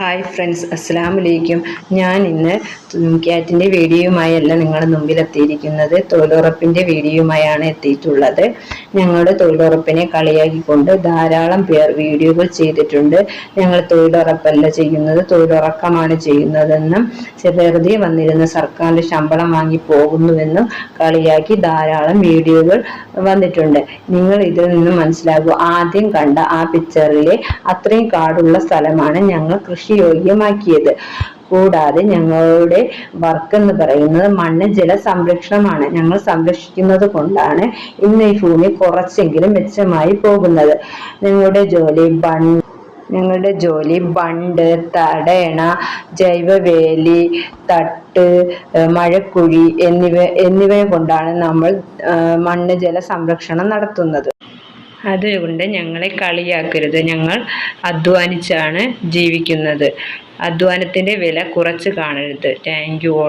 Hi friends, അസ്സലാമലൈക്കും. ഞാൻ ഇന്ന് ക്യാറ്റിൻ്റെ വീഡിയോയുമായല്ല നിങ്ങളുടെ മുമ്പിലെത്തിയിരിക്കുന്നത്. തൊഴിലുറപ്പിൻ്റെ വീഡിയോയുമായാണ് എത്തിയിട്ടുള്ളത്. ഞങ്ങളുടെ തൊഴിലുറപ്പിനെ കളിയാക്കിക്കൊണ്ട് ധാരാളം പേർ വീഡിയോകൾ ചെയ്തിട്ടുണ്ട്. ഞങ്ങൾ തൊഴിലുറപ്പല്ല ചെയ്യുന്നത്, തൊഴിലുറക്കമാണ് ചെയ്യുന്നതെന്നും വെറുതെ വന്നിരുന്ന സർക്കാരിൻ്റെ ശമ്പളം വാങ്ങി പോകുന്നുവെന്നും കളിയാക്കി ധാരാളം വീഡിയോകൾ വന്നിട്ടുണ്ട്. നിങ്ങൾ ഇതിൽ നിന്നും മനസ്സിലാക്കൂ. ആദ്യം കണ്ട ആ പിക്ചറിലെ അത്രയും കാടുള്ള സ്ഥലമാണ് ഞങ്ങൾ കൃഷിയോഗ്യമാക്കിയത്. കൂടാതെ ഞങ്ങളുടെ വർക്ക് എന്ന് പറയുന്നത് മണ്ണ് ജല സംരക്ഷണമാണ്. ഞങ്ങൾ സംരക്ഷിക്കുന്നത് കൊണ്ടാണ് ഇന്ന് ഈ ഭൂമി കുറച്ചെങ്കിലും മെച്ചമായി പോകുന്നത്. ഞങ്ങളുടെ ജോലി ബണ്ട്, തടയണ, ജൈവവേലി, തട്ട്, മഴക്കുഴി എന്നിവ കൊണ്ടാണ് നമ്മൾ മണ്ണ് ജല സംരക്ഷണം നടത്തുന്നത്. അതുകൊണ്ട് ഞങ്ങളെ കളിയാക്കരുത്. ഞങ്ങൾ അധ്വാനിച്ചാണ് ജീവിക്കുന്നത്. അധ്വാനത്തിൻ്റെ വില കുറച്ച് കാണരുത്. Thank you.